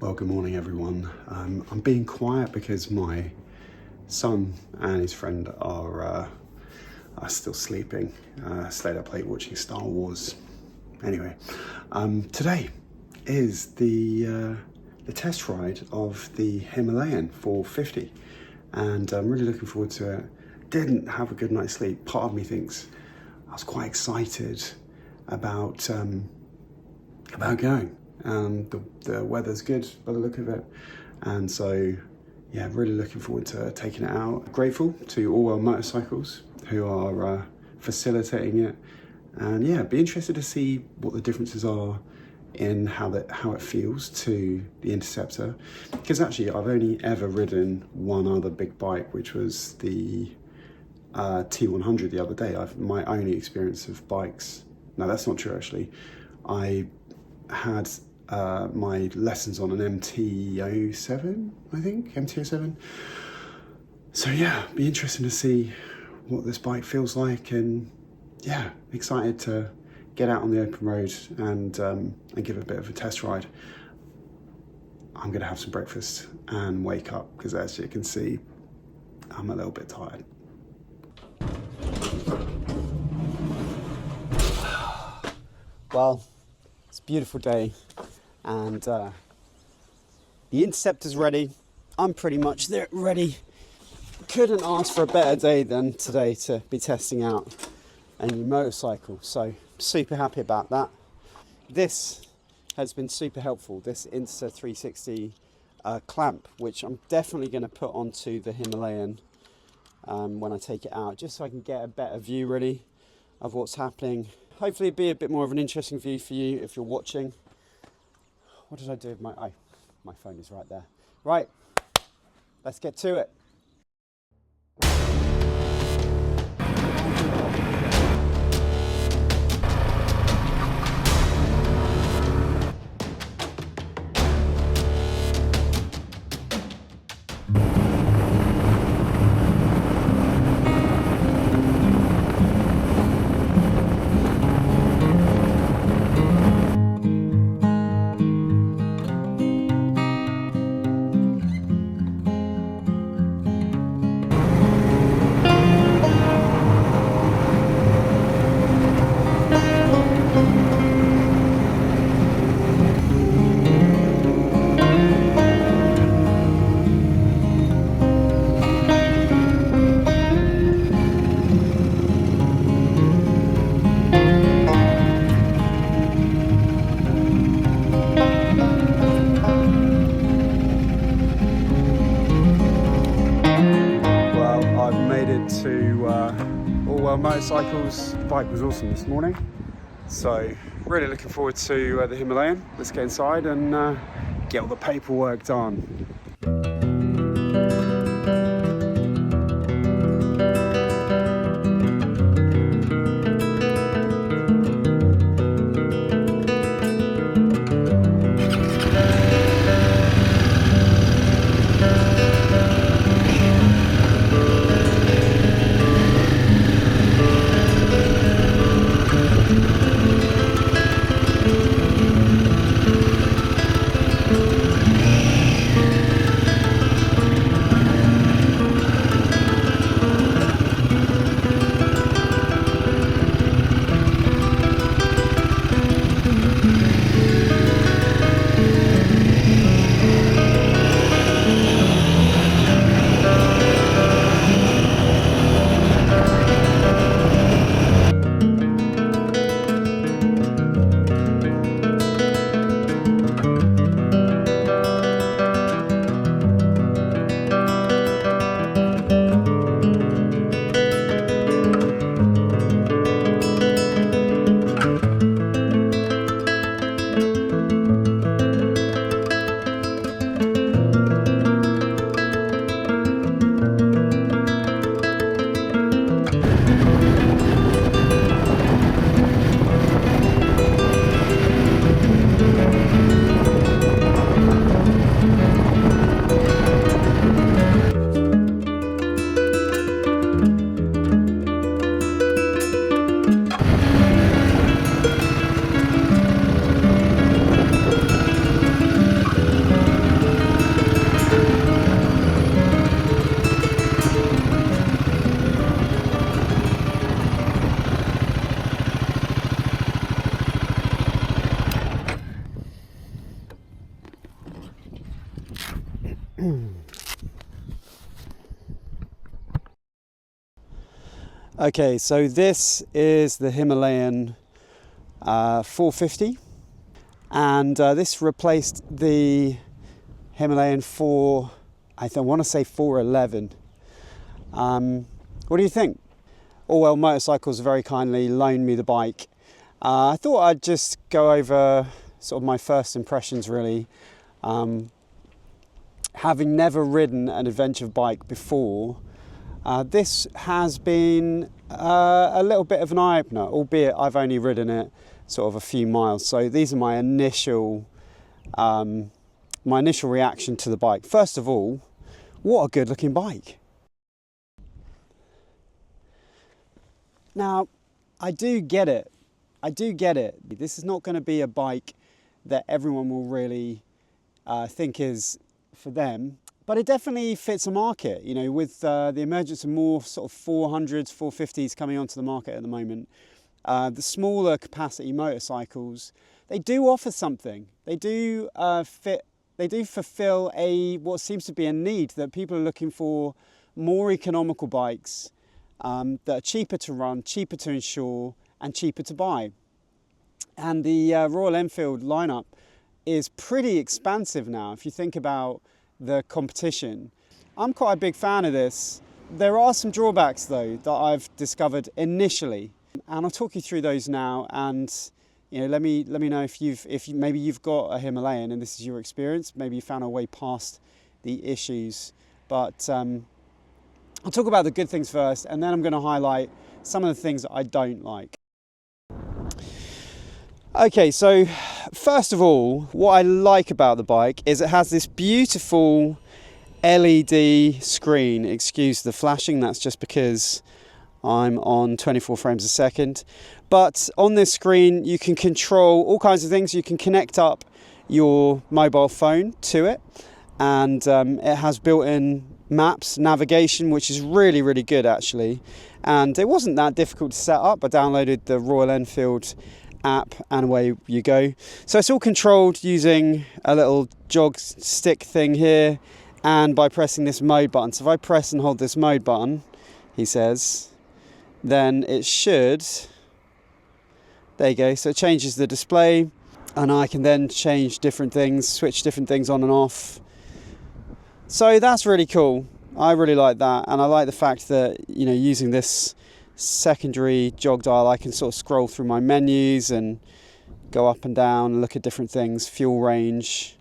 Well, good morning everyone. I'm being quiet because my son and his friend are still sleeping. Stayed up late watching Star Wars. Anyway, today is the test ride of the Himalayan 450 and I'm really looking forward to it. Didn't have a good night's sleep. Part of me thinks I was quite excited about going. The weather's good by the look of it, and so yeah, really looking forward to taking it out. Grateful to All Well Motorcycles who are facilitating it, and yeah, be interested to see what the differences are in how it feels to the Interceptor, because actually I've only ever ridden one other big bike, which was the T100 the other day. My only experience of bikes. No, that's not true actually. I had my lessons on an MT-07, I think, MT-07. So yeah, be interesting to see what this bike feels like, and yeah, excited to get out on the open road and give it a bit of a test ride. I'm gonna have some breakfast and wake up, because as you can see, I'm a little bit tired. Well, it's a beautiful day, and the Interceptor's ready. I'm pretty much there, ready. Couldn't ask for a better day than today to be testing out a new motorcycle, so super happy about that. This has been super helpful, this Insta 360 clamp, which I'm definitely going to put onto the Himalayan when I take it out, just so I can get a better view really of what's happening. Hopefully it'll be a bit more of an interesting view for you if you're watching. What did I do with my phone is right there. Right, let's get to it. To All Well Motorcycles. The bike was awesome this morning, so really looking forward to the Himalayan. Let's get inside and get all the paperwork done. Okay, so this is the Himalayan 450, and this replaced the Himalayan I want to say 411. What do you think? Allwell Motorcycles very kindly loaned me the bike. I thought I'd just go over sort of my first impressions really. Having never ridden an adventure bike before, this has been a little bit of an eye-opener, albeit I've only ridden it sort of a few miles. So these are my initial reaction to the bike. First of all, what a good looking bike. Now, I do get it. This is not going to be a bike that everyone will really think is for them, but it definitely fits a market. You know, with the emergence of more sort of 400s, 450s coming onto the market at the moment, the smaller capacity motorcycles, they do offer something. They do fulfill what seems to be a need, that people are looking for more economical bikes that are cheaper to run, cheaper to insure, and cheaper to buy. And the Royal Enfield lineup is pretty expansive now if you think about the competition. I'm quite a big fan of this. There are some drawbacks though that I've discovered initially, and I'll talk you through those now. And you know, let me know if maybe you've got a Himalayan and this is your experience. Maybe you found a way past the issues. But I'll talk about the good things first, and then I'm going to highlight some of the things that I don't like. Okay, so first of all, what I like about the bike is it has this beautiful LED screen. Excuse the flashing, that's just because I'm on 24 frames a second. But on this screen, you can control all kinds of things. You can connect up your mobile phone to it, and it has built-in maps, navigation, which is really, really good actually. And it wasn't that difficult to set up. I downloaded the Royal Enfield app and away you go. So it's all controlled using a little jog stick thing here, and by pressing this mode button. So if I press and hold this mode button, he says, then it should, there you go, so it changes the display, and I can then change different things, switch different things on and off. So that's really cool. I really like that, and I like the fact that, you know, using this secondary jog dial, I can sort of scroll through my menus and go up and down and look at different things. Fuel range,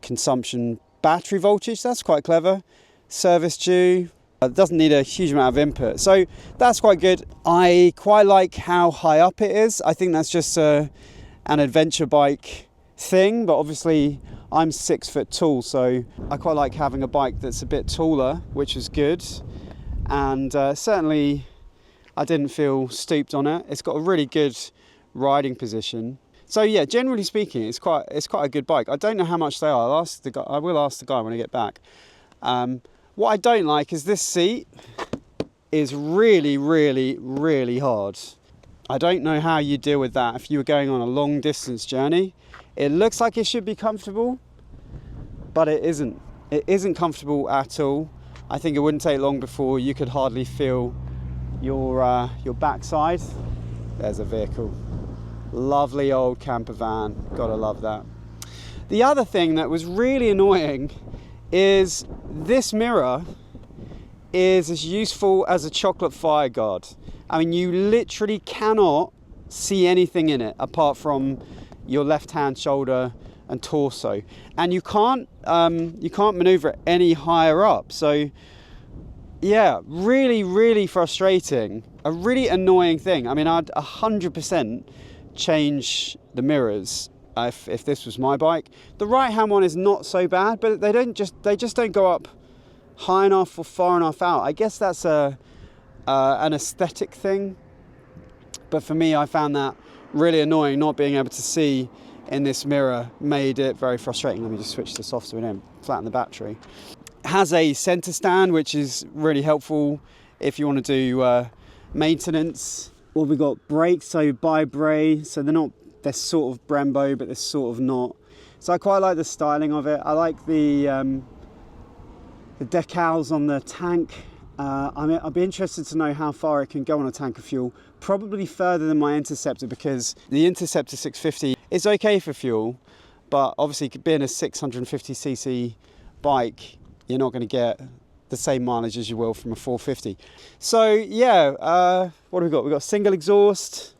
consumption, battery voltage, that's quite clever. Service due, it doesn't need a huge amount of input, so that's quite good. I quite like how high up it is. I think that's just an adventure bike thing, but obviously I'm 6 foot tall, so I quite like having a bike that's a bit taller, which is good. And certainly I didn't feel stooped on it. It's got a really good riding position. So yeah, generally speaking, it's quite a good bike. I don't know how much they are. I will ask the guy when I get back. What I don't like is this seat is really, really, really hard. I don't know how you deal with that if you were going on a long distance journey. It looks like it should be comfortable, but it isn't. It isn't comfortable at all. I think it wouldn't take long before you could hardly feel your backside. There's a vehicle. Lovely old camper van. Gotta love that. The other thing that was really annoying is this mirror is as useful as a chocolate fire guard. I mean, you literally cannot see anything in it apart from your left hand shoulder and torso, and you can't maneuver it any higher up. So yeah, really, really frustrating. A really annoying thing. I mean, I'd 100% change the mirrors if this was my bike. The right hand one is not so bad, but they just don't go up high enough or far enough out. I guess that's an aesthetic thing, but for me, I found that really annoying. Not being able to see in this mirror made it very frustrating. Let me just switch this off so we don't flatten the battery. It has a center stand, which is really helpful if you want to do maintenance. Well, we've got brakes, so by Bray, so they're sort of Brembo, but they're sort of not. So I quite like the styling of it. I like the the decals on the tank. I'd be interested to know how far it can go on a tank of fuel. Probably further than my Interceptor, because the Interceptor 650 is okay for fuel, but obviously being a 650cc bike, you're not going to get the same mileage as you will from a 450. So yeah, what have we got? We've got single exhaust.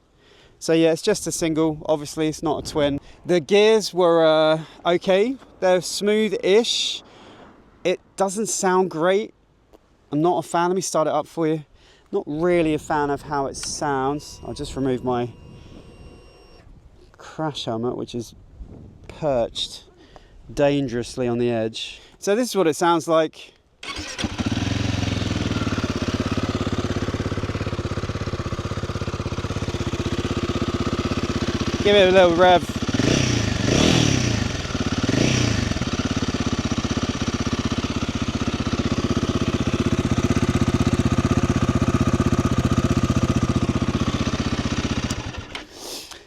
So yeah, it's just a single. Obviously, it's not a twin. The gears were okay. They're smooth-ish. It doesn't sound great. I'm not a fan. Let me start it up for you. Not really a fan of how it sounds. I'll just remove my crash helmet, which is perched dangerously on the edge. So this is what it sounds like. Give it a little rev.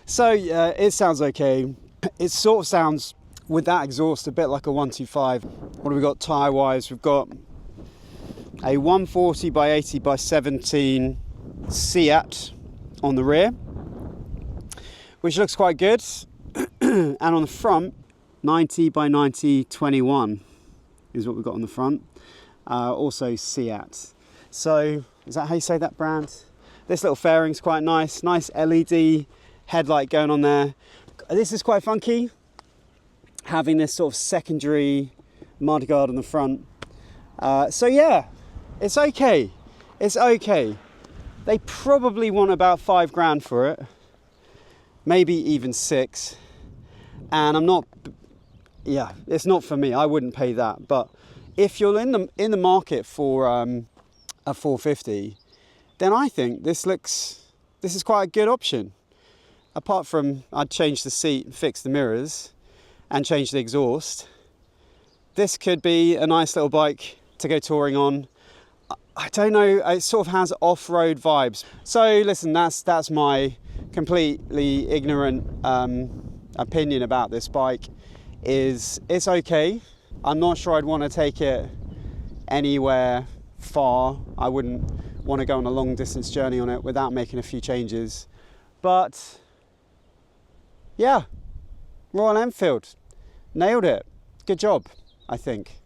So yeah, it sounds okay. It sort of sounds, with that exhaust, a bit like a 125. What have we got tyre wise? We've got a 140 by 80 by 17 Seat on the rear, which looks quite good. And on the front, 90 by 90 21 is what we've got on the front. Also Seat. So is that how you say that brand? This little fairing's quite nice. Nice LED headlight going on there. This is quite funky, having this sort of secondary mudguard on the front. So yeah, it's okay. It's okay. They probably want about £5,000 for it, maybe even 6. And I'm not, yeah, it's not for me. I wouldn't pay that. But if you're in the market for a 450, then I think this is quite a good option. Apart from I'd change the seat, fix the mirrors, and change the exhaust, this could be a nice little bike to go touring on. I don't know, it sort of has off-road vibes. So listen, that's my completely ignorant opinion about this bike. It's okay. I'm not sure I'd want to take it anywhere far. I wouldn't want to go on a long distance journey on it without making a few changes. But yeah, Royal Enfield, nailed it. Good job, I think.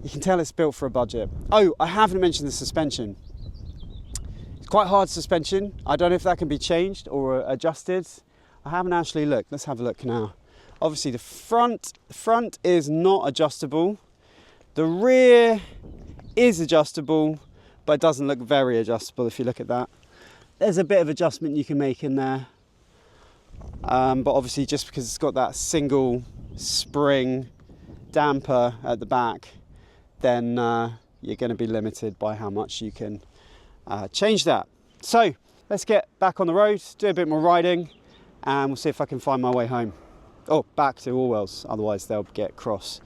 You can tell it's built for a budget. Oh, I haven't mentioned the suspension. It's quite hard suspension. I don't know if that can be changed or adjusted. I haven't actually looked. Let's have a look now. Obviously the front is not adjustable. The rear is adjustable, but it doesn't look very adjustable if you look at that. There's a bit of adjustment you can make in there. But obviously just because it's got that single spring damper at the back, then you're going to be limited by how much you can change that. So let's get back on the road, do a bit more riding, and we'll see if I can find my way home. Oh, back to Orwell's, otherwise they'll get cross.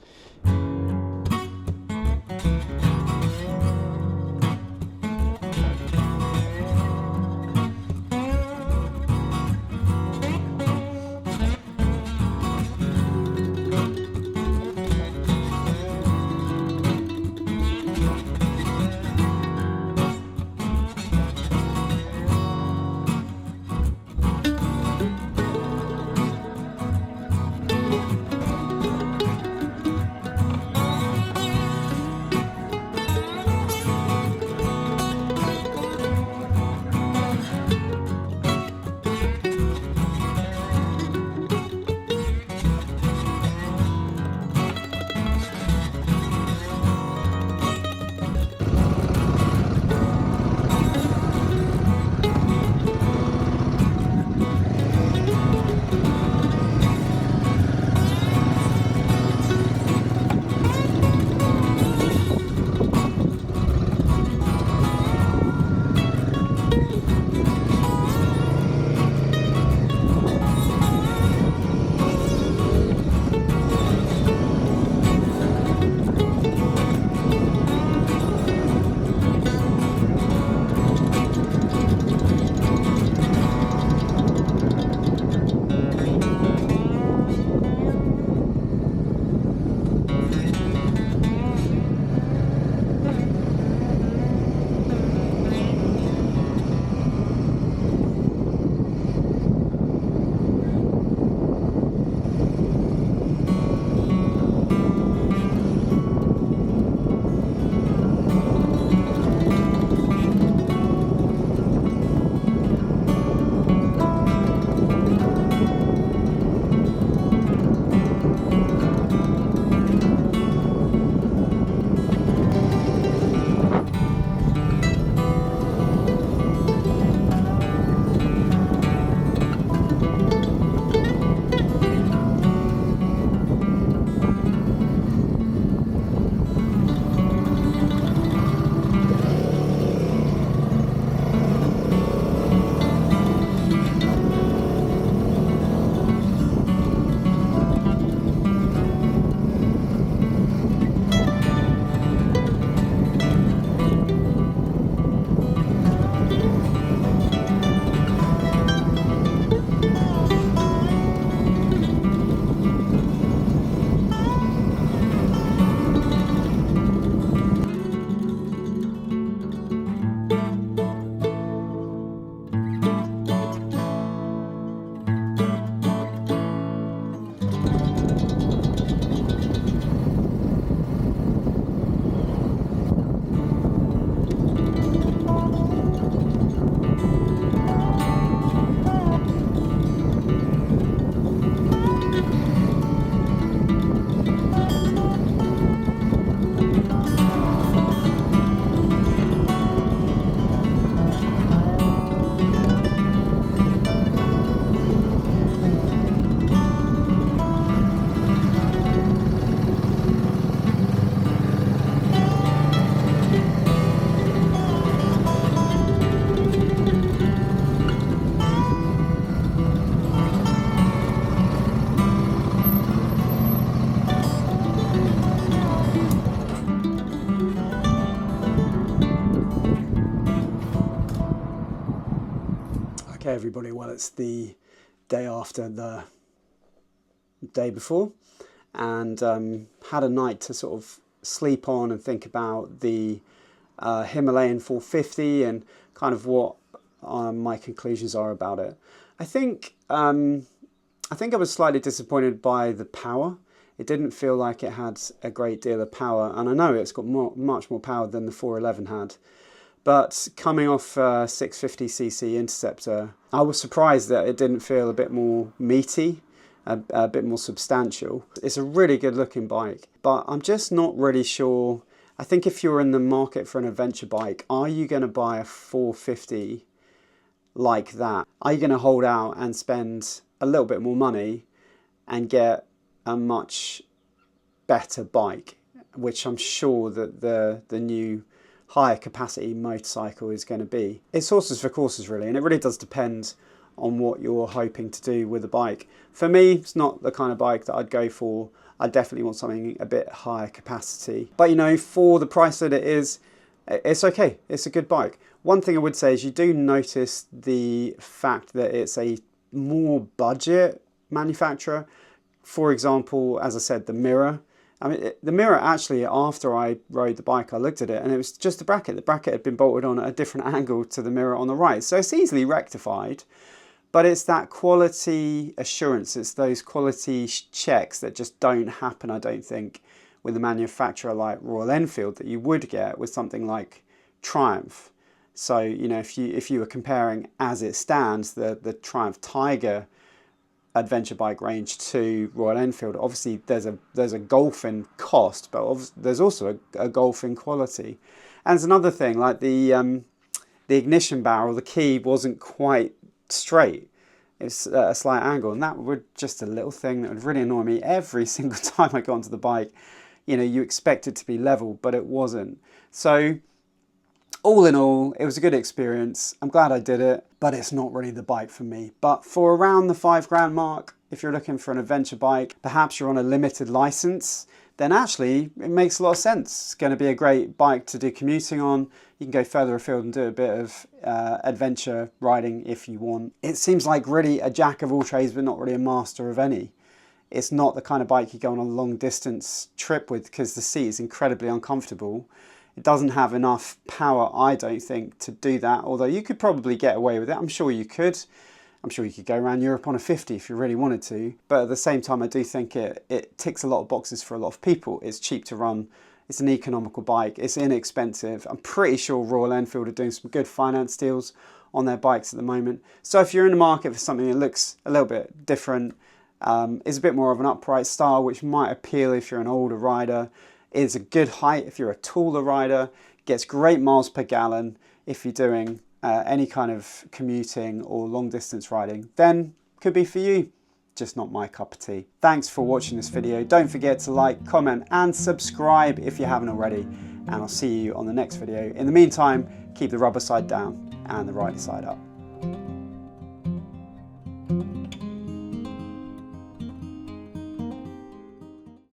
okay, everybody, well, it's the day after the day before, and had a night to sort of sleep on and think about the Himalayan 450 and kind of what my conclusions are about it. I think I was slightly disappointed by the power. It didn't feel like it had a great deal of power, and I know it's got much more power than the 411 had. But coming off 650cc Interceptor, I was surprised that it didn't feel a bit more meaty, a bit more substantial. It's a really good looking bike, but I'm just not really sure. I think if you're in the market for an adventure bike, are you going to buy a 450 like that? Are you going to hold out and spend a little bit more money and get a much better bike, which I'm sure that the new higher capacity motorcycle is going to be? It's horses for courses, really, and it really does depend on what you're hoping to do with the bike. For me, it's not the kind of bike that I'd go for. I definitely want something a bit higher capacity, but you know, for the price that it is, it's okay. It's a good bike. One thing I would say is you do notice the fact that it's a more budget manufacturer. For example, as I said, the mirror. I mean, the mirror, actually, after I rode the bike, I looked at it and it was just a bracket. The bracket had been bolted on at a different angle to the mirror on the right. So it's easily rectified, but it's that quality assurance. It's those quality checks that just don't happen, I don't think, with a manufacturer like Royal Enfield that you would get with something like Triumph. So, you know, if you were comparing as it stands, the Triumph Tiger adventure bike range to Royal Enfield, obviously there's a gulf in cost, but there's also a gulf in quality. And there's another thing, like the ignition barrel, the key wasn't quite straight. It's at a slight angle, and that would just a little thing that would really annoy me every single time I got onto the bike. You know, you expect it to be level, but it wasn't. So all in all, it was a good experience. I'm glad I did it, but it's not really the bike for me. But for around the £5 mark, if you're looking for an adventure bike, perhaps you're on a limited license, then actually it makes a lot of sense. It's going to be a great bike to do commuting on. You can go further afield and do a bit of adventure riding if you want. It seems like really a jack of all trades, but not really a master of any. It's not the kind of bike you go on a long distance trip with because the seat is incredibly uncomfortable. It doesn't have enough power, I don't think, to do that, although you could probably get away with it. I'm sure you could. I'm sure you could go around Europe on a 50 if you really wanted to. But at the same time, I do think it ticks a lot of boxes for a lot of people. It's cheap to run. It's an economical bike. It's inexpensive. I'm pretty sure Royal Enfield are doing some good finance deals on their bikes at the moment. So if you're in the market for something that looks a little bit different, is a bit more of an upright style, which might appeal if you're an older rider, is a good height if you're a taller rider, gets great miles per gallon if you're doing any kind of commuting or long distance riding, then could be for you. Just not my cup of tea. Thanks for watching this video. Don't forget to like, comment and subscribe if you haven't already, and I'll see you on the next video. In the meantime, keep the rubber side down and the rider side up.